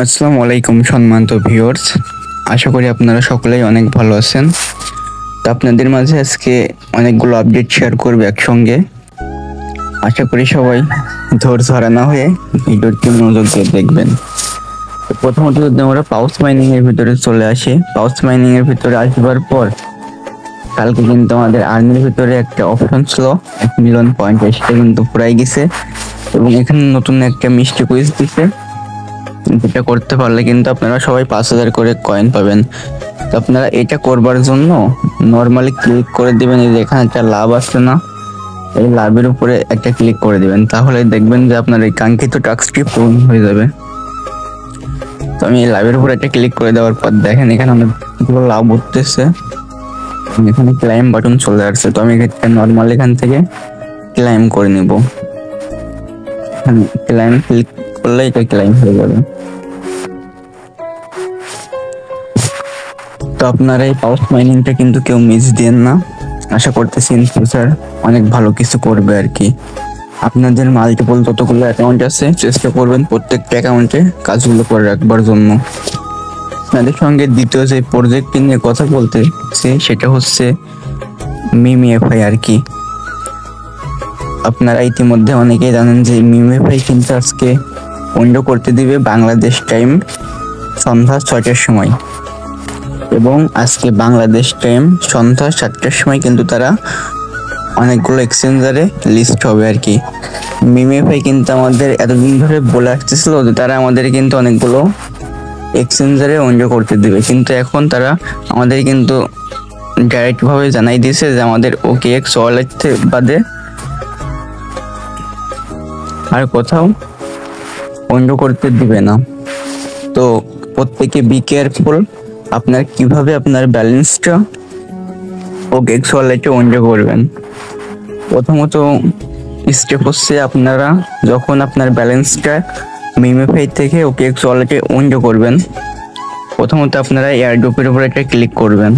আসসালামু আলাইকুম সম্মানিত ভিউয়ার্স, আশা করি আপনারা সকলেই অনেক ভালো আছেন। তো আপনাদের মাঝে আজকে অনেকগুলো আপডেট শেয়ার করবে একসঙ্গে। আশা করি সবাই ধৈর্য হারা না হয়ে ভিডিওটি মনোযোগ দিয়ে দেখবেন। তো প্রথমত যদি আমরা পাউচ মাইনিং এর ভিতরে চলে আসি, পাউচ মাইনিং এর ভিতরে আসবার পর কালকে কিন্তু আমাদের আর্মির ভিতরে একটা অপশন ছিল 1 মিলিয়ন পয়েন্ট, সেটা কিন্তু পুরাই গেছে এবং এখানে নতুন একটা মিষ্টি কুইজ দিচ্ছে। এটা করতে পারলে কিন্তু আপনারা সবাই 5000 করে কয়েন পাবেন। তো আপনারা এটা করবার জন্য নরমালি ক্লিক করে দিবেন, এই যে এখানে একটা লাভ আসছে না, এই লাভের উপরে একটা ক্লিক করে দিবেন, তাহলে দেখবেন যে আপনার এই কাঙ্ক্ষিত টাস্কটি পূর্ণ হয়ে যাবে। তো আমি এই লাভের উপরে একটা ক্লিক করে দেওয়ার পর দেখেন এখানে অনেকগুলো লাভ উঠতেছে, এখানে ক্লাইম বাটন চলে আসছে। তো আমি নরমাল এখান থেকে ক্লাইম করে নিব, ক্লাইম ক্লিক করলে এটা ক্লাইম হয়ে যাবে। তো আপনারা এই পাউচ মাইনিংটা কিন্তু কেউ মিস দেন না, আশা করতেছি ইন ফিউচার অনেক ভালো কিছু করবে আর কি। আপনাদের মাল্টিপল যতগুলো অ্যাকাউন্ট আছে চেষ্টা করবেন প্রত্যেকটা অ্যাকাউন্টে কাজগুলো করে রাখবার জন্য। আপনাদের সঙ্গে দ্বিতীয় যে প্রজেক্টটি নিয়ে কথা বলতেছি সেটা হচ্ছে মিমিএফআই আর কি। আপনারা ইতিমধ্যে অনেকেই জানেন যে মিমিএফআই কিন্তু আজকে বন্ধ করতে দিবে বাংলাদেশ টাইম সন্ধ্যা 6টার সময়, এবং আজকে বাংলাদেশ টাইম সন্ধ্যা 7টার সময় কিন্তু তারা অনেকগুলো এক্সচেঞ্জারে লিস্ট হবে আর কি। মিমিএফআই কিন্তু আমাদের এতদিন ধরে বলে আসতেছিল যে তারা আমাদের কিন্তু অনেকগুলো এক্সচেঞ্জারে বন্ধ করতে দিবে, কিন্তু এখন তারা আমাদের কিন্তু ডাইরেক্টভাবে জানাই দিয়েছে যে আমাদের OKX ওয়ালেট বাদে আর কোথাও বন্ধ করতে দিবে না। তো প্রত্যেকে বি কেয়ারফুল, আপনার কিভাবে আপনার ব্যালেন্সটা OKX ওয়ালেটে বন্ধ করবেন। প্রথমত স্টেপ হচ্ছে আপনারা যখন আপনার ব্যালেন্সটা মিমিএফআই থেকে OKX ওয়ালেটে বন্ধ করবেন, প্রথমত আপনারা এয়ারড্রপের উপরে একটা ক্লিক করবেন।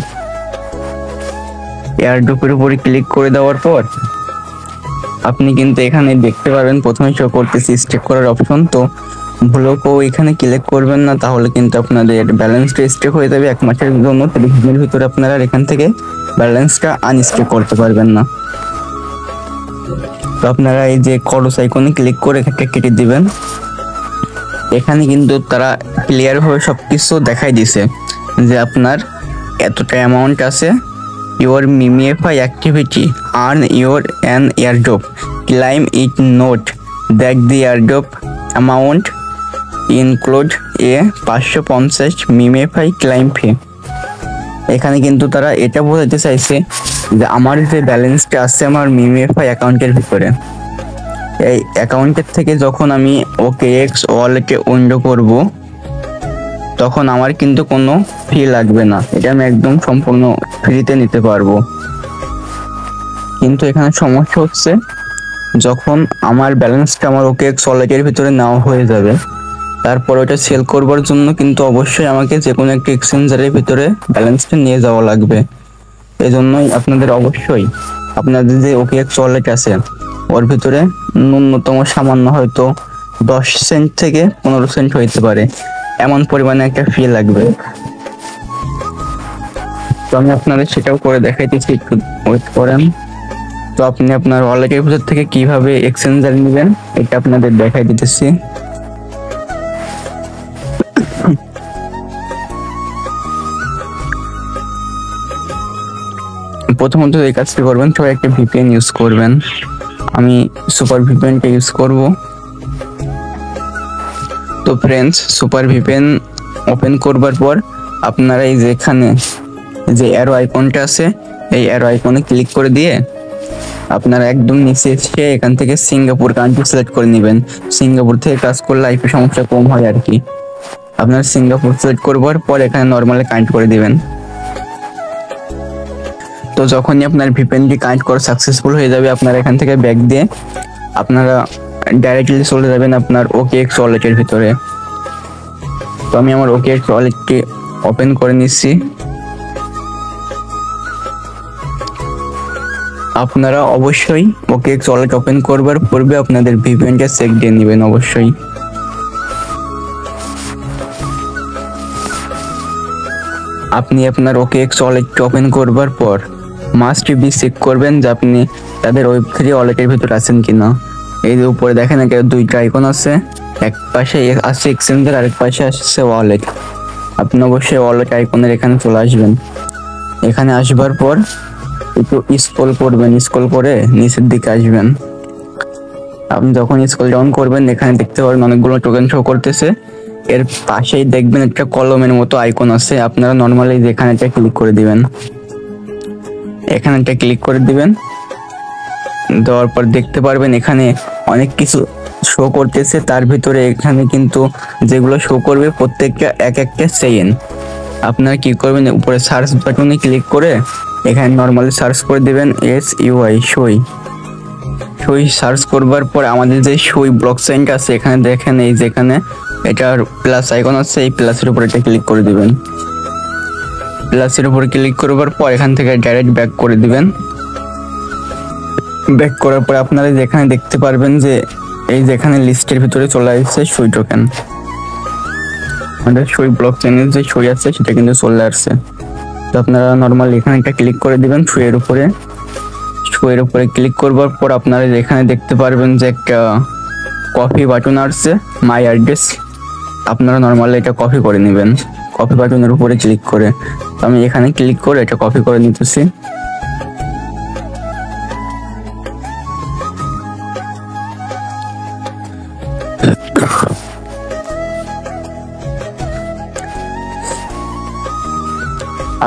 এয়ারড্রপের উপরে ক্লিক করে দেওয়ার পর আপনি কিন্তু এখানে দেখতে পারবেন প্রথমে শো করতেছি স্টেক করার অপশন। তো ভুলেও কেউ এখানে ক্লিক করবেন না, তাহলে কিন্তু আপনাদের ব্যালেন্সটা স্টেক হয়ে যাবে 1 মাসের জন্য। 30 দিনের ভিতরে আপনারা এখান থেকে ব্যালেন্সটা আনস্টেক করতে পারবেন না। তো আপনারা এই যে ক্রস আইকনে ক্লিক করে একটা কেটে দিবেন। এখানে কিন্তু তারা ক্লিয়ার ভাবে সবকিছু দেখাই দিছে যে আপনার এতটা অ্যামাউন্ট আছে, your MimiFi activity earn your an airdrop, claim it, note that the airdrop amount include a 550 MimiFi claim fee। এখানে কিন্তু তারা এটা বোঝাতে চাইছে যে আমার যে ব্যালেন্সটা আছে আমার মিমিএফআই অ্যাকাউন্টের ভিতরে, এই অ্যাকাউন্টের থেকে যখন আমি OKX ওয়ালেটে বন্ধ করব তখন আমার কিন্তু কোনো ফি লাগবে না, এটা আমি একদম সম্পূর্ণ ফ্রিতে নিতে পারবো। কিন্তু এখানে সমস্যা হচ্ছে যখন আমার ব্যালেন্সটা আমার OKX ওয়ালেটের ভিতরে নেওয়া হয়ে যাবে, তারপর ওটা সেল করবার জন্য কিন্তু অবশ্যই আমাকে যে কোনো একটা এক্সচেঞ্জারের ভিতরে ব্যালেন্সটা নিয়ে যাওয়া লাগবে। এই জন্যই আপনাদের অবশ্যই আপনাদের যে OKX ওয়ালেট আছে ওর ভিতরে ন্যূনতম সামান্য হয়তো 10 সেন্ট থেকে 15 সেন্ট হইতে পারে, এমন পরিমাণে একটা ফি লাগবে। তো আমি আপনাদের সেটাও করে দেখাইতেছি, একটু ওয়েট করেন। তো আপনি আপনার ওয়ালেটের ভিতর থেকে কিভাবে এক্সচেঞ্জার নেবেন এটা আপনাদের দেখাই দিতেছি। প্রথমত এই কাজটি করবেন, সবাই একটা VPN ইউজ করবেন। আমি সুপার VPNটা ইউজ করব। তো ফ্রেন্ডস, সুপার VPN ওপেন করবার পর আপনারা এই যে এখানে যে অ্যারো আইকনটা আছে এই অ্যারো আইকনে ক্লিক করে দিয়ে আপনারা একদম নিচে এসে এখান থেকে সিঙ্গাপুর কান্ট্রি সিলেক্ট করে নেবেন। সিঙ্গাপুর থেকে কাজ করলে IP সমস্যা কম হয় আর কি। আপনারা সিঙ্গাপুর সিলেক্ট করবার পর এখানে নর্মালি কানেক্ট করে দিবেন। তো যখনই আপনার VPNটি কানেক্ট করা সাকসেসফুল হয়ে যাবে, আপনারা এখান থেকে ব্যাক দিয়ে আপনারা ডাইরেক্টলি চলে যাবেন আপনার OKX ওয়ালেটের ভিতরে। তো আমি আমার OKX ওয়ালেটটি ওপেন করে নিচ্ছি। আপনারা অবশ্যই OKX ওয়ালেট ওপেন করবার পূর্বে আপনাদের VPNটা চেক দিয়ে নেবেন অবশ্যই। আপনি আপনার OKX ওয়ালেটটি ওপেন করবার পর মাস্ট বি চেক করবেন যে আপনি তাদের ওয়েব3 ওয়ালেটের ভিতর আছেন কিনা। এই যে উপরে দেখেন একটা দুইটা আইকন আছে, এক পাশে আছে এক্সচেঞ্জার, আরেক পাশে আসছে ওয়ালেট। আপনি অবশ্যই ওয়ালেট আইকনের এখানে চলে আসবেন। এখানে আসবার পর একটু স্ক্রল করবেন, স্ক্রল করে নিচের দিকে আসবেন। আপনি যখন স্ক্রল ডাউন করবেন এখানে দেখতে পারবেন অনেকগুলো টোকেন শো করতেছে। এর পাশেই দেখবেন একটা কলমের মতো আইকন আছে, আপনারা নর্মালি যেখানে এটা ক্লিক করে দিবেন, এখানে এটা ক্লিক করে দিবেন। দেওয়ার পর দেখতে পারবেন এখানে অনেক কিছু শো করতেছে, তার ভিতরে এখানে কিন্তু যেগুলো শো করবে প্রত্যেকটা এক একটা চেইন। আপনারা কি করবেন, উপরে সার্চ বাটনে ক্লিক করে এখানে নর্মালি সার্চ করে দিবেন SUI সই। সই সার্চ করবার পর আমাদের যে সই ব্লক চেইনটা আছে এখানে দেখেন, এই যেখানে এটার প্লাস আইকন আছে, এই প্লাসের উপর এটা ক্লিক করে দিবেন। প্লাসের উপর ক্লিক করবার পর এখান থেকে ডাইরেক্ট ব্যাক করে দিবেন। ব্যাক করার পর আপনারা যেখানে দেখতে পারবেন যে এই যেখানে লিস্টের ভিতরে চলে আসছে সই টোকেন, আমাদের সই ব্লক চেইনের যে সই আছে সেটা কিন্তু চলে আসছে। তো আপনারা নর্মাল এখানে একটা ক্লিক করে দিবেন সইয়ের উপরে। সইয়ের উপরে ক্লিক করবার পর আপনারা এখানে দেখতে পারবেন যে একটা কপি বাটন আসছে, মাই অ্যাড্রেস। আপনারা নর্মালি এটা কপি করে নেবেন, কপি বাটনের উপরে ক্লিক করে। তো আমি এখানে ক্লিক করে এটা কপি করে নিতেছি।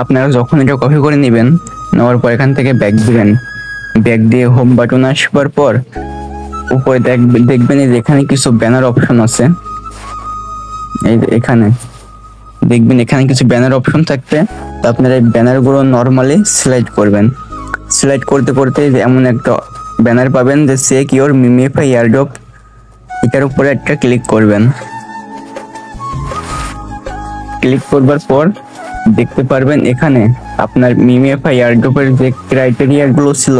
আপনারা যখন এটা কপি করে নেবেন, নেওয়ার পর এখান থেকে ব্যাক দিবেন। ব্যাক দিয়ে হোম বাটন আসবার পর উপরে দেখবেন যে এখানে কিছু ব্যানার অপশন আছে। এই এখানে দেখবেন এখানে কিছু ব্যানার অপশন থাকবে। তো আপনারা এই ব্যানারগুলো নর্মালি সিলেক্ট করবেন। সিলেক্ট করতে করতে এমন একটা ব্যানার পাবেন যে চেক ইওর মিমিফাই এয়ারড্রপ, এটার উপরে একটা ক্লিক করবেন। ক্লিক করবার পর দেখতে পারবেন এখানে আপনার মিমিফাই এয়ারড্রপের যে ক্রাইটেরিয়াগুলো ছিল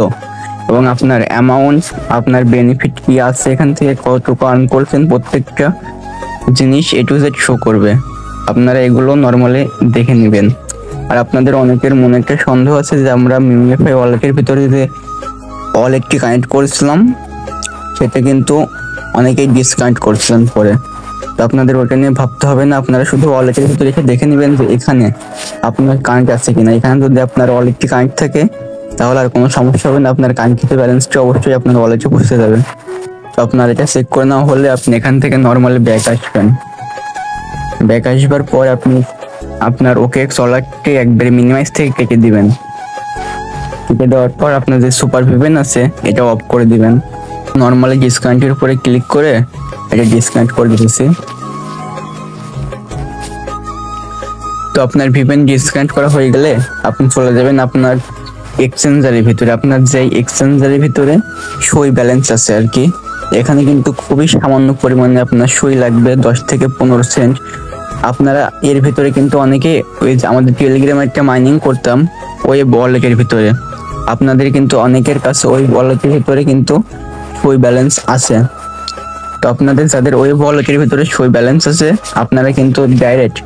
এবং আপনার অ্যামাউন্ট, আপনার বেনিফিট কি আছে, এখান থেকে কতটুকু আর্ন করছেন, প্রত্যেকটা জিনিস A to Z শো করবে। আপনারা এগুলো নর্মালি দেখে নেবেন। আর আপনাদের অনেকের মনে একটা সন্দেহ আছে যে আমরা মিমিফাই ওয়ালেটের ভিতরে যে ওয়ালেটটি কানেক্ট করেছিলাম সেটা কিন্তু অনেকেই ডিসকানেক্ট করছিলেন পরে। তো আপনাদের ওটা নিয়ে ভাবতে হবে না, আপনারা শুধু ওয়ালেটের ভিতরে এসে দেখে নেবেন যে এখানে আপনার কানেক্ট আছে কিনা। এখানে যদি আপনার ওয়ালেটটি কানেক্ট থাকে তাহলে আর কোনো সমস্যা হবে না, আপনার কাঙ্ক্ষিত ব্যালেন্সটি অবশ্যই আপনার ওয়ালেটে পৌঁছে যাবে। তো আপনার এটা চেক করে নেওয়া হলে আপনি এখান থেকে নর্মালি ব্যাক আসবেন। ব্যাক আসবার পর আপনি আপনার OKX ওয়ালেটটি একবারে মিনিমাইজ থেকে কেটে দিবেন। কেটে দেওয়ার পর আপনার যে সুপার ভিপেন আছে এটা অফ করে দিবেন। নর্মালি ডিসকানেক্টের উপরে ক্লিক করে এটা ডিসকানেক্ট করে দিতেছি। তো আপনার ভিপেন ডিসকানেক্ট করা হয়ে গেলে আপনি চলে যাবেন আপনার এক্সচেঞ্জারের ভিতরে। আপনার যে এক্সচেঞ্জারের ভিতরে সই ব্যালেন্স আছে আর কি, এখানে কিন্তু খুবই সামান্য পরিমাণে আপনার সই লাগবে, 10 থেকে 15 সেন্ট। আপনারা এর ভিতরে কিন্তু অনেকে ওই আমাদের টেলিগ্রামে একটা মাইনিং করতাম ওই ওয়ালেটের ভিতরে, আপনাদের কিন্তু অনেকের কাছে ওই ওয়ালেটের ভিতরে কিন্তু সই ব্যালেন্স আছে। তো আপনাদের যাদের ওই ওয়ালেটের ভিতরে সই ব্যালেন্স আছে আপনারা কিন্তু ডাইরেক্ট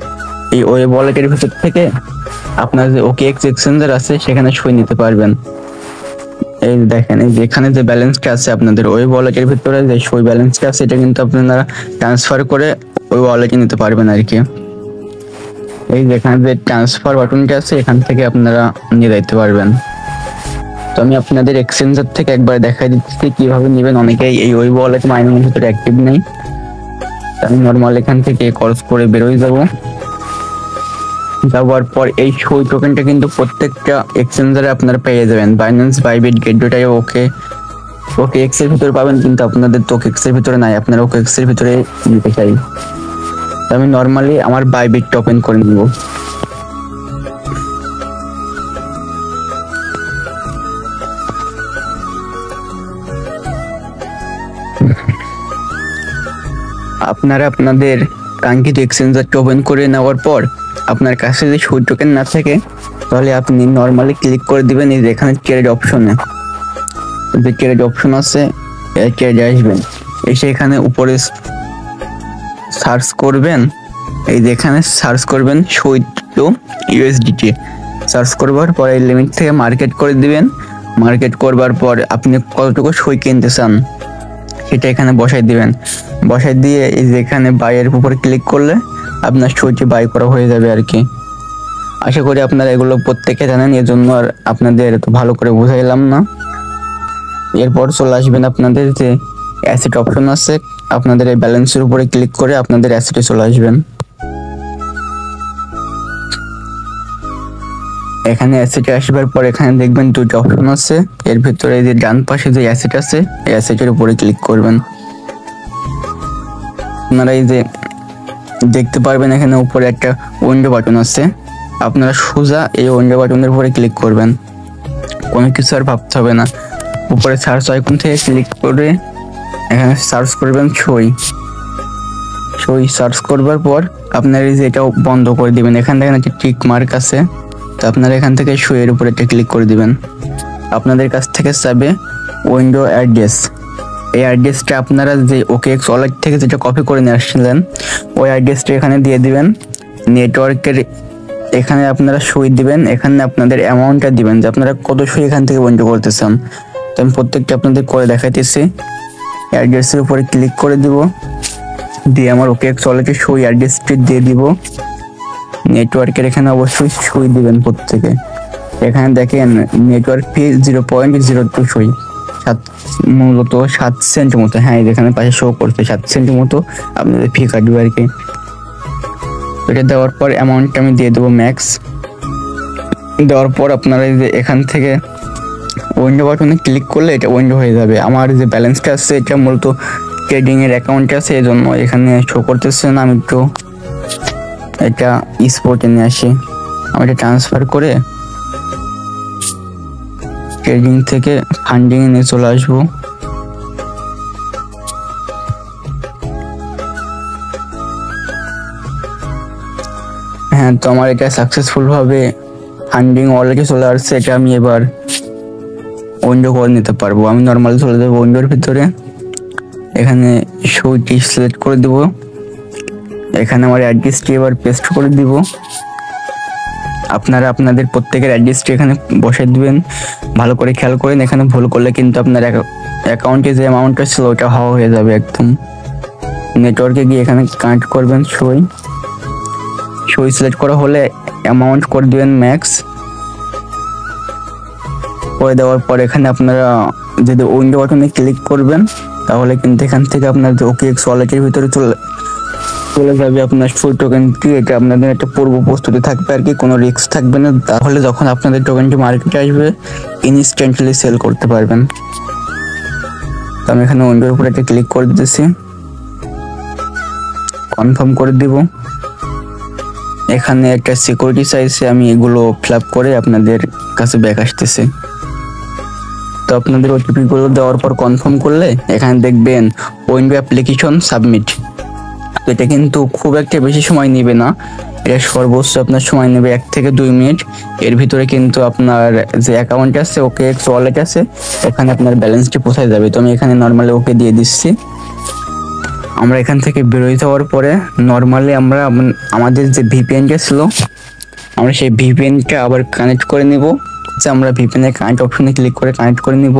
এই ওই ওয়ালেটের ভিতর থেকে আপনার যে OKX এক্সচেঞ্জার আছে সেখানে সই নিতে পারবেন। এই দেখেন এই যেখানে যে ব্যালেন্সটা আছে আপনাদের ওই ওয়ালেটের ভিতরে যে সই ব্যালেন্সটা আছে এটা কিন্তু আপনারা ট্রান্সফার করে ওই ওয়ালেটে নিতে পারবেন আর কি। এই যেখানে যে ট্রান্সফার বাটনটা আছে এখান থেকে আপনারা নিয়ে যেতে পারবেন। তো আমি আপনাদের এক্সচেঞ্জার থেকে একবার দেখাই দিচ্ছি কিভাবে নেবেন। অনেকেই এই ওই ওয়ালেট মাইনিং এর ভিতরে অ্যাক্টিভ নেই। আমি নর্মাল এখান থেকে কলস করে বেরোয় যাওয়ার পর এই সই টোকেনটা কিন্তু প্রত্যেকটা এক্সচেঞ্জারে আপনারা পেয়ে যাবেন। বাইন্যান্স, বাইবিট, গেটওয়েটাই OKX এর ভিতরে পাবেন, কিন্তু আপনাদের তো OKX এর ভিতরে নাই, আপনারা OKX এর ভিতরে নিতে চাই। তো আমি নর্মালি আমার বাইবিট ওপেন করে নিব। আপনারা আপনাদের কাঙ্ক্ষিত এক্সচেঞ্জারটা ওপেন করে নেওয়ার পর আপনার কাছে যদি সই টোকেন না থাকে তাহলে আপনি নর্মালি ক্লিক করে দিবেন এই যেখানে ট্রেড অপশনে, যে ট্রেড অপশন আছে ট্রেডে আসবেন। এসে এখানে উপরে সার্চ করবেন, এই যেখানে সার্চ করবেন সই টু ইউএসডিটি সার্চ করবার পর এই লিমিট থেকে মার্কেট করে দিবেন। মার্কেট করবার পর আপনি কতটুকু সই কিনতে চান সেটা এখানে বসাই দিবেন। বসাই দিয়ে এই যে এখানে বাইয়ের উপর ক্লিক করলে আপনার সইটি বাই করা হয়ে যাবে আর কি। আশা করি আপনারা এগুলো প্রত্যেকে জানেন, এজন্য আর আপনাদের এত ভালো করে বুঝাইলাম না। এরপর চলে আসবেন আপনাদের যে অ্যাসেট অপশন আছে, আপনাদের এই ব্যালেন্সের উপরে ক্লিক করে আপনাদের অ্যাসেটে চলে আসবেন। এখানে অ্যাসেটে আসবার পর এখানে দেখবেন দুটো অপশন আছে, এর ভিতরে যে ডান পাশে যে অ্যাসেট আছে এই অ্যাসেটের উপরে ক্লিক করবেন। আপনারা এই যে দেখতে পারবেন এখানে উপরে একটা উইন্ডো বাটন আছে, আপনারা সোজা এই উইন্ডো বাটনের উপরে ক্লিক করবেন। কোনো কিছু আর ভাবতে হবে না। উপরে সার্চ আইকন থেকে ক্লিক করে এখানে সার্চ করবেন সই। সার্চ করবার পর আপনার এই যে এটা বন্ধ করে দিবেন। এখান থেকে একটা টিক মার্ক আছে, তো আপনারা এখান থেকে সইয়ের উপরে একটা ক্লিক করে দিবেন। আপনাদের কাছ থেকে চাইবে উইন্ডো অ্যাড্রেস। এই অ্যাড্রেসটা আপনারা যে OKX ওয়ালেট থেকে যেটা কপি করে নিয়ে আসছিলেন ওই অ্যাড্রেসটা এখানে দিয়ে দিবেন। নেটওয়ার্কের এখানে আপনারা সই দিবেন, এখানে আপনাদের অ্যামাউন্টটা দিবেন যে আপনারা কত সই এখান থেকে উইন্ডো করতে চান। তো আমি প্রত্যেকটা আপনাদের করে দেখাইতেছি। অ্যাড্রেসের উপরে ক্লিক করে দিব, দিয়ে আমার OKX ওয়ালেটের সই অ্যাড্রেসটি দিয়ে দিব। নেটওয়ার্কের এখানে অবশ্যই সই দিবেন প্রত্যেকে। এখানে দেখেন নেটওয়ার্ক ফি 0.02 সই, মূলত 7 সেন্ট মতো। হ্যাঁ এখানে পাশে শো করছে 7 সেন্ট মতো আপনাদের ফি কাটবে আর কি। এটা দেওয়ার পর অ্যামাউন্টটা আমি দিয়ে দেবো ম্যাক্স। দেওয়ার পর আপনারা এখান থেকে উইন্ডো বাটনে ক্লিক করলে এটা উইন্ডো হয়ে যাবে। আমার যে ব্যালেন্সটা আছে এটা মূলত ট্রেডিংয়ের অ্যাকাউন্টে আছে, এই জন্য এখানে শো করতেছে না। আমি একটু এটা স্পটে নিয়ে আসি, আমি এটা ট্রান্সফার করে ট্রেডিং থেকে ফান্ডিংয়ে নিয়ে চলে আসবো। হ্যাঁ, তো আমার এটা সাকসেসফুল ভাবে ফান্ডিং ওয়ালেটে চলে আসছে। এটা আমি এবার উইন্ডো করে নিতে পারবো। আমি নর্মালি চলে যাবো উইন্ডোর ভিতরে, এখানে সইটি সিলেক্ট করে দিব। এখানে আমার অ্যাড্রেসটি এবার পেস্ট করে দিব। আপনারা আপনাদের প্রত্যেকের অ্যাড্রেসটি এখানে বসাই দিবেন। ভালো করে খেয়াল করেন, এখানে ভুল করলে কিন্তু আপনার অ্যাকাউন্টে যে অ্যামাউন্টটা ছিল ওটা হওয়া হয়ে যাবে একদম। নেটওয়ার্কে গিয়ে এখানে কানেক্ট করবেন সই সিলেক্ট করা হলে অ্যামাউন্ট করে দিবেন ম্যাক্স। করে দেওয়ার পর এখানে আপনারা যদি উইন্ডো বাটনে ক্লিক করবেন তাহলে কিন্তু এখান থেকে আপনার যে OKX ওয়ালেটের ভিতরে চলে যাবে আপনার সই টোকেনটি। এটা আপনাদের একটা পূর্ব প্রস্তুতি থাকবে আর কি, কোনো রিস্ক থাকবে না। তাহলে যখন আপনাদের টোকেনটি মার্কেটে আসবে ইনস্ট্যান্টলি সেল করতে পারবেন। তো আমি এখানে উইন্ডোর উপরে একটা ক্লিক করে দিতেছি, কনফার্ম করে দিব। এখানে একটা সিকিউরিটি চাইছে, আমি এগুলো ফিল আপ করে আপনাদের কাছে ব্যাক আসতেছে। তো আপনাদের ওটিপি গুলো দেওয়ার পর কনফার্ম করলে এখানে দেখবেন উইন্ডো অ্যাপ্লিকেশন সাবমিট। তো এটা কিন্তু খুব একটা বেশি সময় নেবে না, এটা সর্বোচ্চ আপনার সময় নেবে 1 থেকে 2 মিনিট। এর ভিতরে কিন্তু আপনার যে অ্যাকাউন্ট আছে OKX ওয়ালেট আছে ওখানে আপনার ব্যালেন্সটি পৌঁছে যাবে। তো আমি এখানে নর্মালি ওকে দিয়ে দিচ্ছি। আমরা এখান থেকে বেরোয় যাওয়ার পরে নর্মালি আমরা আমাদের যে VPN-টা ছিল আমরা সেই VPN-টা আবার কানেক্ট করে নিব। আমরা VPN-এর কানেক্ট অপশনে ক্লিক করে কানেক্ট করে নিব।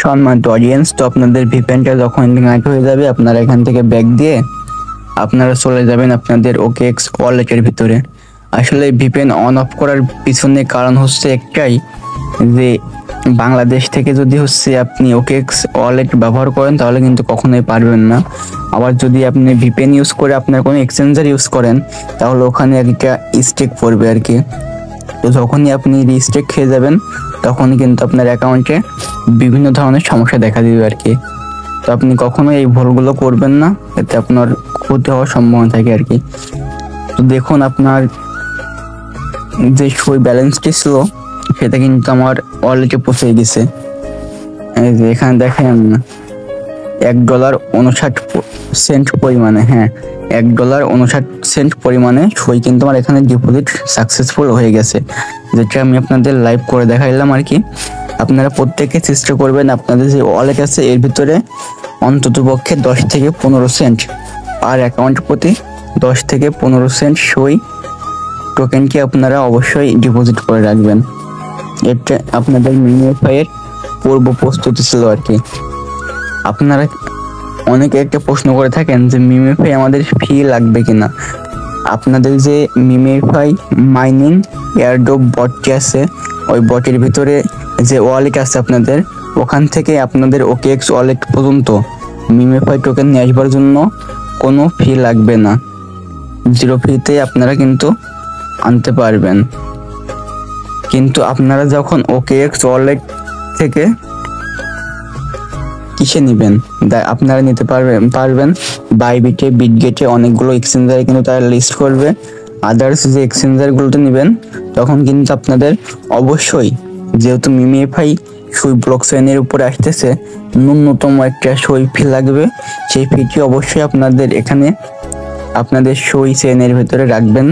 সম্মানিত অডিয়েন্স, তো আপনাদের VPN-টা যখন কানেক্ট হয়ে যাবে আপনারা এখান থেকে ব্যাক দিয়ে আপনারা চলে যাবেন আপনাদের OKX ওয়ালেটের ভিতরে। আসলে VPN অন অফ করার পিছনে কারণ হচ্ছে একটাই, যে বাংলাদেশ থেকে যদি আপনি OKX ওয়ালেট ব্যবহার করেন তাহলে কিন্তু কখনোই পারবেন না। আবার যদি আপনি VPN ইউজ করে আপনার কোনো এক্সচেঞ্জার ইউজ করেন তাহলে ওখানে একটা স্টেক পড়বে আর কি। তো যখনই আপনি রিস্টেক খেয়ে যাবেন তখনই কিন্তু আপনার অ্যাকাউন্টে বিভিন্ন ধরনের সমস্যা দেখা দিবে আর কি। তো আপনি কখনোই এই ভুলগুলো করবেন না, এতে আপনার ক্ষতি হওয়ার সম্ভাবনা থাকে আর কি। তো দেখুন আপনার যে সই ব্যালেন্সটি ছিল সেটা কিন্তু আমার ওয়ালেটে পৌঁছে গেছে। এই যে এখানে দেখেন $1.59 পরিমাণে, হ্যাঁ $1.59 পরিমাণে সই কিন্তু আমার এখানে ডিপোজিট সাকসেসফুল হয়ে গেছে, যেটা আমি আপনাদের লাইভ করে দেখাইলাম আর কি। আপনারা প্রত্যেকে চেষ্টা করবেন আপনাদের যে ওয়ালেট আছে এর ভিতরে অন্ততপক্ষে 10 থেকে 15 সেন্ট পার অ্যাকাউন্ট প্রতি 10 থেকে 15 সেন্ট সই টোকেনকে আপনারা অবশ্যই ডিপোজিট করে রাখবেন। এটা আপনাদের মিমিফাই এর পূর্ব প্রস্তুতি ছিল আর কি। আপনারা অনেকে একটা প্রশ্ন করে থাকেন যে মিমিফাই আমাদের ফি লাগবে কিনা। আপনাদের যে মিমিফাই মাইনিং এয়ারড্রপ বটটি আছে, ওই বটের ভিতরে যে ওয়ালেট আছে আপনাদের, ওখান থেকে আপনাদের OKX ওয়ালেট পর্যন্ত মিমিফাই টোকেন নিয়ে আসবার জন্য কোনো ফি লাগবে না। 0 ফিতে আপনারা কিন্তু আনতে পারবেন। কিন্তু আপনারা যখন OKX ওয়ালেট থেকে কিসে নেবেন, আপনারা নিতে পারবেন বাইবিটে, বিটগেটে, অনেকগুলো এক্সচেঞ্জারে কিন্তু তারা লিস্ট করবে। আদার্স যে এক্সচেঞ্জারগুলোতে নেবেন তখন কিন্তু আপনাদের অবশ্যই, যেহেতু মিমিফাই সই ব্লকচেইনের উপরে আসতেছে, ন্যূনতম একটা সই ফি লাগবে। সেই ফিটি অবশ্যই আপনাদের এখানে আপনাদের সই চেইনের ভিতরে রাখবেন,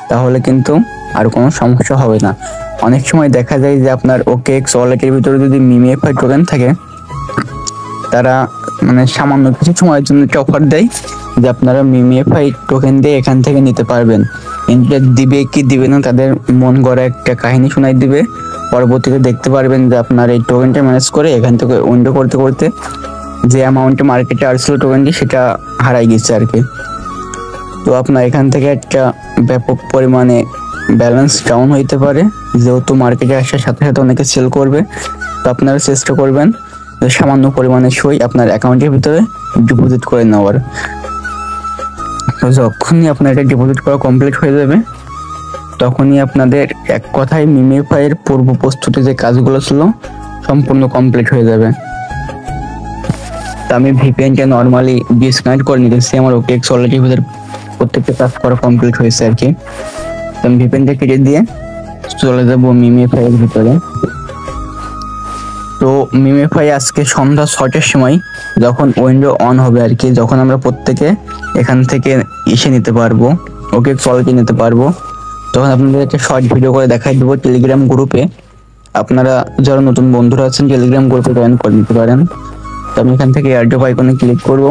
তাহলে কিন্তু আর কোনো সমস্যা হবে না। অনেক সময় দেখা যায় যে আপনার OKX ওয়ালেটের ভিতরে যদি মিমিফাই টোকেন থাকে, তারা মানে সামান্য কিছু সময়ের জন্য একটা অফার দেয় যে আপনারা মিমিফাই টোকেন দিয়ে এখান থেকে নিতে পারবেন। কিন্তু দিবে কি দিবে না তাদের মন গড়া একটা কাহিনী শোনাই দিবে। পরবর্তীতে দেখতে পারবেন যে আপনার এই টোকেনটা ম্যানেজ করে এখান থেকে উইন্ডো করতে করতে যে অ্যামাউন্টে মার্কেটে আসছিল টোকেনটি, সেটা হারাই গেছে আর কি। তো আপনার এখান থেকে একটা ব্যাপক পরিমাণে ব্যালেন্স ডাউন হইতে পারে, যেহেতু মার্কেটে আসার সাথে সাথে অনেকে সেল করবে। তো আপনারা চেষ্টা করবেন যে সামান্য পরিমাণে সই আপনার অ্যাকাউন্টের ভিতরে ডিপোজিট করে নেওয়ার। তো যখনই আপনার এটা ডিপোজিট করা কমপ্লিট হয়ে যাবে, তখনই আপনাদের এক কথায় মিমিফাই এর পূর্ব প্রস্তুতি যে কাজগুলো ছিল সম্পূর্ণ কমপ্লিট হয়ে যাবে। তো আমি ভিপিএনটা নর্মালি ডিসকানেক্ট করে নিতেছি, আমার OKX ওয়ালেটের ভিতরে প্রত্যেকটা কাজ করা কমপ্লিট হয়েছে আর কি। তো আমি ভিপিএনটা কেটে দিয়ে চলে যাবো মিমিফাই এর ভিতরে। তো মিমিফাই আজকে সন্ধ্যা 6টার সময় যখন উইন্ডো অন হবে আর কি, যখন আমরা প্রত্যেকে এখান থেকে এসে নিতে পারবো, OKX ওয়ালেটে নিতে পারবো, তখন আপনাদের একটা শর্ট ভিডিও করে দেখাই দেবো টেলিগ্রাম গ্রুপে। আপনারা যারা নতুন বন্ধুরা আছেন টেলিগ্রাম গ্রুপে জয়েন করে নিতে পারেন। তো আমি এখান থেকে এয়ারড্রপ আইকনে ক্লিক করব।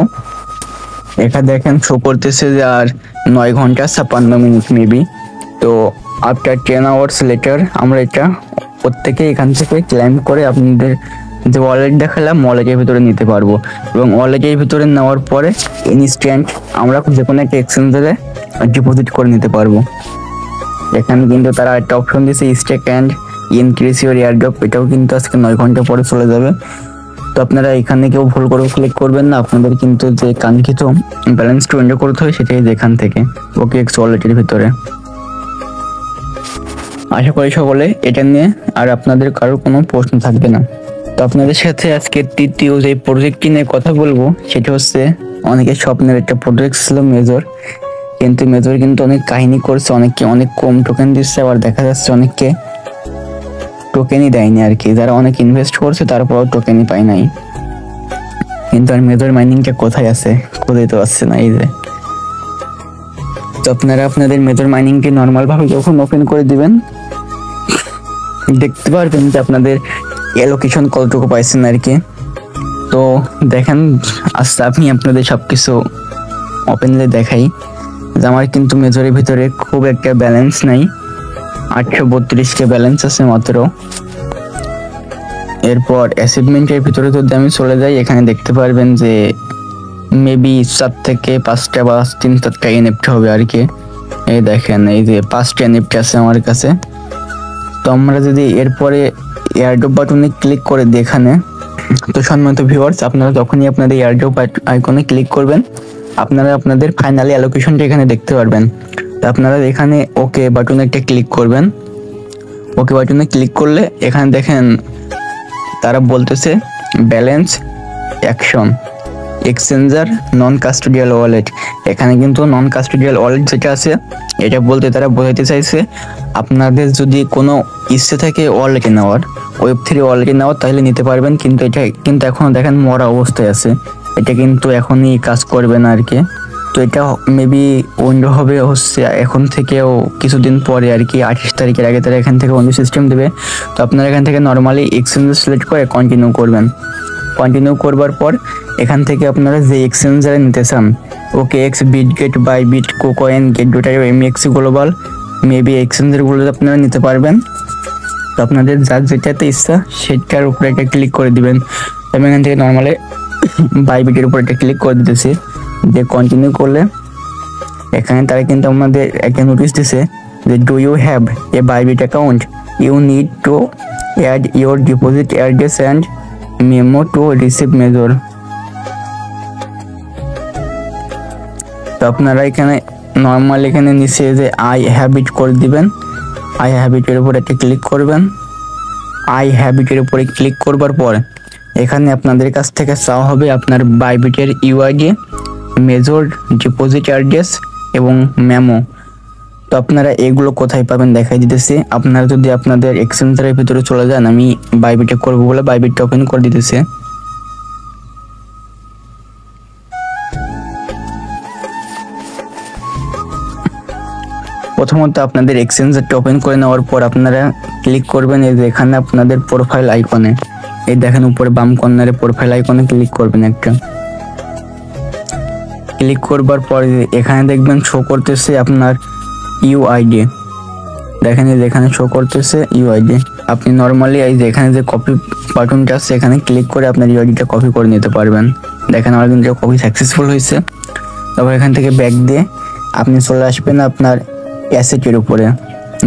এখানে দেখেন শো করতেছে যে আর 9 ঘন্টা 56 মিনিট মেবি। তো আফটার 10 আওয়ার্স লেটার আমরা এটা প্রত্যেকে এখান থেকে ক্লাইম করে আপনাদের যে ওয়ালেট দেখালাম ওয়ালেটের ভিতরে নিতে পারবো। এবং ওয়ালেটের ভিতরে নেওয়ার পরে ইনস্ট্যান্ট আমরা যে কোনো একটা এক্সচেঞ্জারে ডিপোজিট করে নিতে পারবো। এখানে কিন্তু তারা একটা অপশন দিয়েছে stake and increase your airdrop, এটাও কিন্তু আজকে 9 ঘন্টা পরে চলে যাবে। তো আপনারা এখানে কেউ ভুল করে ক্লিক করবেন না, আপনাদের কিন্তু যে কাঙ্ক্ষিত ব্যালেন্সটা উইন্ডো করতে হয় সেটাই যেখান থেকে OKX ওয়ালেটের ভিতরে। আশা করি সকলে এটা নিয়ে আর আপনাদের কারোর কোনো প্রশ্ন থাকবে না। তো আপনাদের সাথে আজকে তৃতীয় যে প্রজেক্টটি নিয়ে কথা বলবো সেটা হচ্ছে অনেকের স্বপ্নের একটা প্রজেক্ট ছিল মেজর, কিন্তু মেজর কিন্তু অনেক কাহিনী করছে, অনেককে অনেক কম টোকেন দিচ্ছে, আবার দেখা যাচ্ছে অনেককে টোকেনই দেয়নি আর কি। যারা অনেক ইনভেস্ট করছে তারপরেও টোকেনই পায় নাই। কিন্তু আর মেজর মাইনিংটা কোথায় আছে খুঁজে তো আসছে না। এই যে তো আপনারা আপনাদের মেজর মাইনিংকে নর্মাল ভাবে যখন ওপেন করে দিবেন দেখতে পারবেন যে আপনাদের অ্যালোকেশন কতটুকু পাইছেন আর কি। তো দেখেন আচ্ছা আমি আপনাদের সবকিছু ওপেনলি দেখাই যে আমার কিন্তু মেজরের ভিতরে খুব একটা ব্যালেন্স নাই, 832 ব্যালেন্স আছে মাত্র। এরপর অ্যাচিভমেন্টের ভিতরে যদি আমি চলে যাই, এখানে দেখতে পারবেন যে মেবি 4 থেকে 5টা বা 3-4টা NFT হবে আর কি। এই দেখেন এই যে 5টা NFT আছে আমার কাছে। তো আমরা যদি এরপরে এয়ারড্রপ বাটনে ক্লিক করে দিই এখানে, তো সম্মানিত ভিউয়ার্স আপনারা যখনই আপনাদের এয়ারড্রপ আইকনে ক্লিক করবেন আপনারা আপনাদের ফাইনালি অ্যালোকেশনটা এখানে দেখতে পারবেন। তো আপনারা এখানে ওকে বাটনে একটা ক্লিক করবেন। ওকে বাটনে ক্লিক করলে এখানে দেখেন তারা বলতেছে ব্যালেন্স অ্যাকশন এক্সচেঞ্জার নন কাস্টোডিয়াল ওয়ালেট। এখানে কিন্তু নন কাস্টোডিয়াল ওয়ালেট যেটা আছে এটা বলতে তারা বোঝাতে চাইছে আপনাদের যদি কোনো ইচ্ছে থাকে ওয়ালেটে নেওয়ার, Web3 ওয়ালেটে নেওয়ার, তাহলে নিতে পারবেন। কিন্তু এটা কিন্তু এখনও দেখেন মরা অবস্থায় আছে, এটা কিন্তু এখনই কাজ করবে না আর কি। তো এটা মেবি উইন্ডো হবে হচ্ছে এখন থেকেও কিছুদিন পরে আর কি, 28 তারিখের আগে তারা এখান থেকে উইন্ডো সিস্টেম দেবে। তো আপনারা এখান থেকে নর্মালি এক্সচেঞ্জ সিলেক্ট করে কন্টিনিউ করবেন। কন্টিনিউ করবার পর এখান থেকে আপনারা যে এক্সচেঞ্জারে নিতে চান, OKX, বিটগেট, বাইবিট, কুকয়েন, গেট.io, MEX গ্লোবাল, মেবি এক্সচেঞ্জারগুলো আপনারা নিতে পারবেন। তো আপনাদের যার যেটাতে ইচ্ছা সেটার উপরে একটা ক্লিক করে দিবেন। আমি এখান থেকে নর্মালি বাইবিটের উপর একটা ক্লিক করে দিতেছি, যে কন্টিনিউ করলে এখানে তারা কিন্তু আমাদের একটা নোটিশ দিছে যে do you have a Bybit account, you need to add your deposit address and memo to receive major. তো আপনারা এখানে নর্মাল এখানে নিচে যে আই হ্যাভ ইট করে দিবেন, আই হ্যাভ ইটের উপর একটা ক্লিক করবেন। আই হ্যাভ ইটের উপরে ক্লিক করবার পর এখানে আপনাদের কাছ থেকে চাওয়া হবে আপনার বাইবিটের ইউআইডি, মেজর, ডিপোজিট অ্যাড্রেস এবং মেমো। তো আপনারা এগুলো কোথায় পাবেন দেখাই দিতেছি। আপনারা যদি আপনাদের এক্সচেঞ্জারের ভিতরে চলে যান, আমি বাইবিটে করবো বলে বাইবিটটা ওপেন করে দিতেছি। প্রথমত আপনাদের এক্সচেঞ্জারটা ওপেন করে নেওয়ার পর আপনারা ক্লিক করবেন এই যে এখানে আপনাদের প্রোফাইল আইকনে, এই দেখেন উপরে বাম কর্নারে প্রোফাইল আইকনে ক্লিক করবেন একটা। ক্লিক করবার পর এখানে দেখবেন শো করতেছে আপনার ইউআইডি, দেখেন এই যেখানে শো করতেছে ইউআইডি। আপনি নর্মালি এই যে এখানে যে কপি বাটনটা আছে এখানে ক্লিক করে আপনার ইউআইডিটা কপি করে নিতে পারবেন। দেখেন আমার কিন্তু কপি সাকসেসফুল হয়েছে। তারপর এখান থেকে ব্যাক দিয়ে আপনি চলে আসবেন আপনার অ্যাসেটের উপরে,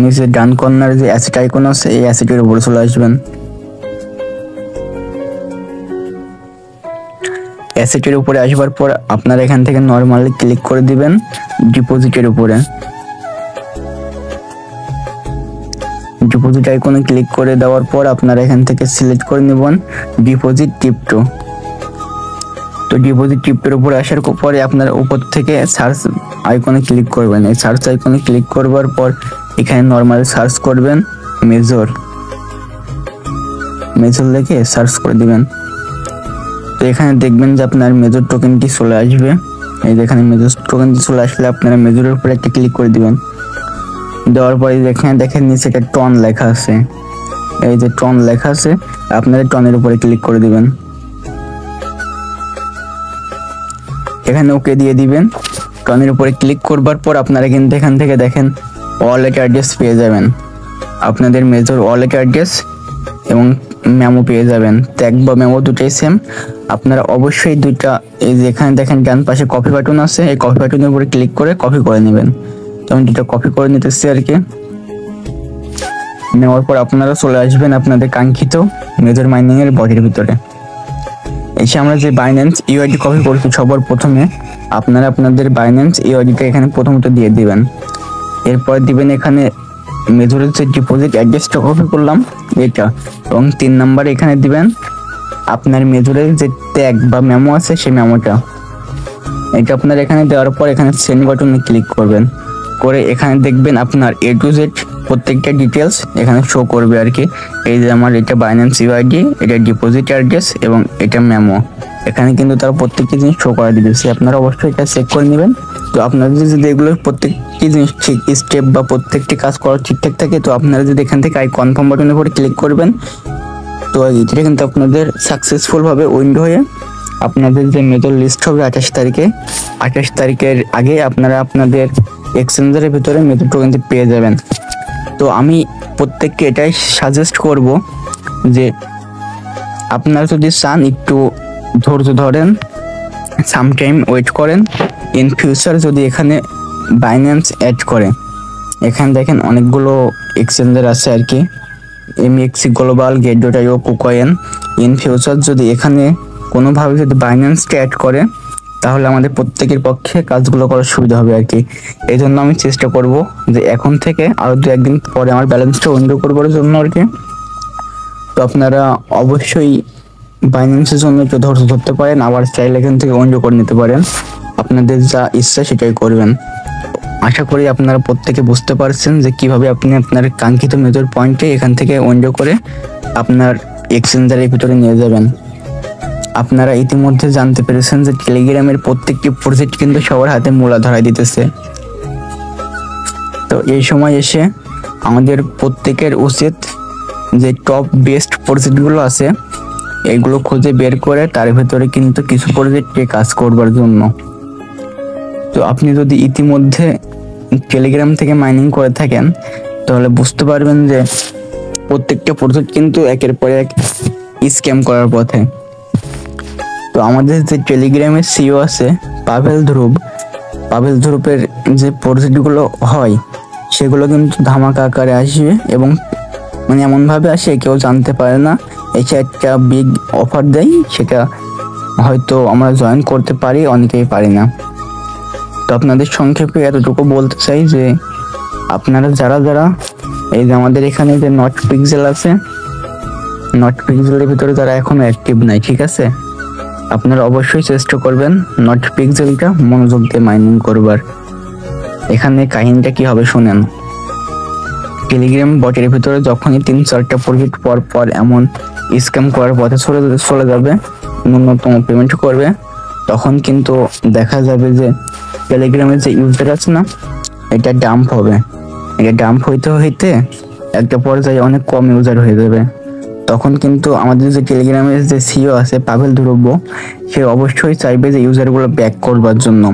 নিচে ডান কর্নারে যে অ্যাসেট আইকন আছে এই অ্যাসেটের উপরে চলে আসবেন। অ্যাসেটের উপরে আসবার পর আপনারা এখান থেকে নর্মালি ক্লিক করে দিবেন ডিপোজিটের উপরে। ডিপোজিট আইকনে ক্লিক করে দেওয়ার পর আপনারা এখান থেকে সিলেক্ট করে নেবেন ডিপোজিট ক্রিপ্টো। তো ডিপোজিট ক্রিপ্টোর উপরে আসার পরে আপনারা উপর থেকে সার্চ আইকনে ক্লিক করবেন। এই সার্চ আইকনে ক্লিক করবার পর এখানে নর্মালি সার্চ করবেন মেজর, মেজর লিখে সার্চ করে দিবেন। তো এখানে দেখবেন যে আপনার মেজর টোকেনটি চলে আসবে। এই যেখানে মেজর টোকেনটি চলে আসলে আপনারা মেজরের উপরে একটা ক্লিক করে দিবেন। দেওয়ার পরে এখানে দেখেন নিচে একটা টন লেখা আছে, এই যে টন লেখা আছে আপনারা টনের উপরে ক্লিক করে দিবেন। এখানে ওকে দিয়ে দিবেন। টনের উপরে ক্লিক করবার পর আপনারা কিন্তু এখান থেকে দেখেন ওয়ালেট অ্যাড্রেস পেয়ে যাবেন, আপনাদের মেজর ওয়ালেট অ্যাড্রেস এবং মেমো পেয়ে যাবেন। ট্যাগ বা মেমো দুটোই সেম। আপনারা অবশ্যই দুইটা এই যে এখানে দেখেন ডান পাশে কপি বাটন আছে, এই কপি বাটনের উপরে ক্লিক করে কপি করে নেবেন। তো আমি দুটো কপি করে নিতেছি আর কি। নেওয়ার পর আপনারা চলে আসবেন আপনাদের কাঙ্ক্ষিত মেজর মাইনিং এর বডির ভিতরে। এসে আমরা যে বাইন্যান্স ইউআইডি কপি করছি সবার প্রথমে আপনারা আপনাদের বাইন্যান্স ইউআইডিটা এখানে প্রথমত দিয়ে দিবেন। এরপর দিবেন এখানে মেজরের যে ডিপোজিট অ্যাড্রেসটা কপি করলাম এটা, এবং 3 নম্বরে এখানে দিবেন আপনার মেজরের যে ট্যাগ বা মেমো আছে সেই মেমোটা। এটা আপনার এখানে দেওয়ার পর এখানে সেন্ড বাটনে ক্লিক করবেন, করে এখানে দেখবেন আপনার A to Z প্রত্যেকটা ডিটেলস এখানে শো করবে আর কি। এই যে আমার এটা বাইন্যান্স ইউআইডি, এটা ডিপোজিট অ্যাড্রেস এবং এটা মেমো, এখানে কিন্তু তারা প্রত্যেকটি জিনিস শো করে দিয়েছে। আপনারা অবশ্যই এটা চেক করে নেবেন। তো আপনাদের যদি এগুলো প্রত্যেকটি জিনিস ঠিক স্টেপ বা প্রত্যেকটি কাজ করা ঠিকঠাক থাকে, তো আপনারা যদি এখান থেকে কনফার্ম বাটনের উপরে ক্লিক করবেন, তো এটা কিন্তু আপনাদের সাকসেসফুলভাবে উইন্ডো হয়ে আপনাদের যে মেজর লিস্ট হবে 28 তারিখে, 28 তারিখের আগে আপনারা আপনাদের এক্সচেঞ্জারের ভিতরে মেজর টোকেনটি পেয়ে যাবেন। তো আমি প্রত্যেককে এটাই সাজেস্ট করব যে আপনারা যদি চান একটু ধৈর্য ধরেন, সামটাইম ওয়েট করেন। ইন ফিউচার যদি এখানে বাইন্যান্স অ্যাড করে, এখানে দেখেন অনেকগুলো এক্সচেঞ্জার আছে আর কি, MEX গ্লোবাল, গেট.io, কুকয়েন। ইন ফিউচার যদি এখানে কোনোভাবে যদি বাইন্যান্সকে অ্যাড করে তাহলে আমাদের প্রত্যেকের পক্ষে কাজগুলো করার সুবিধা হবে আর কি। এই জন্য আমি চেষ্টা করব যে এখন থেকে আরও 2-1 দিন পরে আমার ব্যালেন্সটা উইন্ডো করবার জন্য আর কি। তো আপনারা অবশ্যই বাইন্যান্সের জন্য একটু ধৈর্য ধরতে পারেন, আবার চাইলে এখান থেকে উইন্ডো করে নিতে পারেন। আপনাদের যা ইচ্ছা সেটাই করবেন। আশা করি আপনারা প্রত্যেকে বুঝতে পারছেন যে কিভাবে আপনি আপনার কাঙ্ক্ষিত মেজর পয়েন্টে এখান থেকে উইন্ডো করে আপনার এক্সচেঞ্জারের ভিতরে নিয়ে যাবেন। আপনারা ইতিমধ্যে জানতে পেরেছেন যে টেলিগ্রামের প্রত্যেকটি প্রজেক্ট কিন্তু সবার হাতে মূলা ধরাই দিতেছে। তো এই সময় এসে আমাদের প্রত্যেকের উচিত যে টপ বেস্ট প্রজেক্টগুলো আছে এগুলো খুঁজে বের করে তার ভিতরে কিন্তু কিছু প্রজেক্টে কাজ করবার জন্য। তো আপনি যদি ইতিমধ্যে টেলিগ্রাম থেকে মাইনিং করে থাকেন তাহলে বুঝতে পারবেন যে প্রত্যেকটা প্রজেক্ট কিন্তু একের পর এক স্ক্যাম করার পথে। তো আমাদের যে টেলিগ্রামের সিইও আছে পাভেল ধ্রুবের যে প্রজেক্টগুলো হয় সেগুলো কিন্তু ধামাকা আকারে আসবে এবং মানে এমনভাবে আসে কেউ জানতে পারে না। এসে একটা বিগ অফার দেয়, সেটা হয়তো আমরা জয়েন করতে পারি, অনেকেই পারি না। তো আপনাদের সংক্ষেপে এতটুকু বলতে চাই যে আপনারা যারা এই যে আমাদের এখানে যে নট পিক্সেল আছে, নট পিক্সেলের ভিতরে যারা এখনো অ্যাক্টিভ নাই, ঠিক আছে, আপনারা অবশ্যই চেষ্টা করবেন নট পিক্সেলটা মনোযোগ দিয়ে মাইনিং করবার। এখানে কাহিনীটা কি হবে শুনেন। টেলিগ্রাম বটের ভিতরে যখনই 3-4টা প্রজেক্ট পর পর এমন স্ক্যাম করার পথে চলে যাবে, ন্যূনতম পেমেন্ট করবে, তখন কিন্তু দেখা যাবে যে টেলিগ্রামের যে ইউজার আছে না, এটা ডাম্প হবে। এটা ডাম্প হইতে একটা পর্যায়ে অনেক কম ইউজার হয়ে যাবে। তখন কিন্তু আমাদের যে টেলিগ্রামের যে সিইও আছে পাভেল ধ্রুব, সে অবশ্যই চাইবে যে ইউজারগুলো ব্যাক করবার জন্য।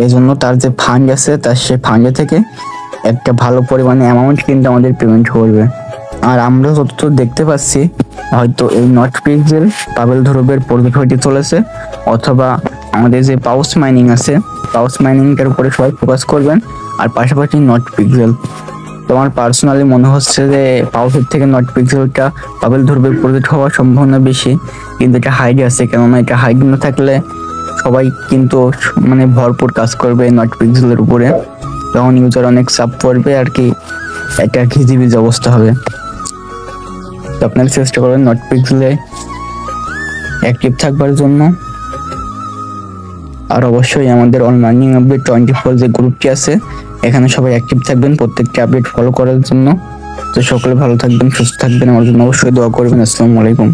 এই জন্য তার যে ফান্ড আছে তার সে ফান্ডে থেকে একটা ভালো পরিমাণে অ্যামাউন্ট কিন্তু আমাদের পেমেন্ট করবে। আর আমরা যতদূর দেখতে পাচ্ছি হয়তো এই নট পিক্সেল পাভেল ধ্রুবের প্রজেক্ট হইতে চলেছে, অথবা আমাদের যে পাউস মাইনিং আছে, পাউস মাইনিংটার উপরে সবাই ফোকাস করবেন, আর পাশাপাশি নট পিক্সেল। তোমার পার্সোনালি মনে হচ্ছে যে পাউসের থেকে নট পিক্সেলটা পাভেল ধ্রুবের প্রজেক্ট হওয়ার সম্ভাবনা বেশি, কিন্তু এটা হাইড আছে। কেননা এটা হাইড না থাকলে সবাই কিন্তু মানে ভরপুর কাজ করবে নট পিক্সেলের উপরে, তখন ইউজার অনেক চাপ পড়বে আর কি, একটা ঘিজিবিজি অবস্থা হবে। তো আপনারা চেষ্টা করবেন নট পিক্সেলে অ্যাক্টিভ থাকবার জন্য। আর অবশ্যই আমাদের অন লার্নিং আপডেট 24 যে গ্রুপটি আছে, এখানে সবাই অ্যাক্টিভ থাকবেন প্রত্যেকটা আপডেট ফলো করার জন্য। তো সকলে ভালো থাকবেন, সুস্থ থাকবেন, আমার জন্য অবশ্যই দোয়া করবেন। আসসালামু আলাইকুম।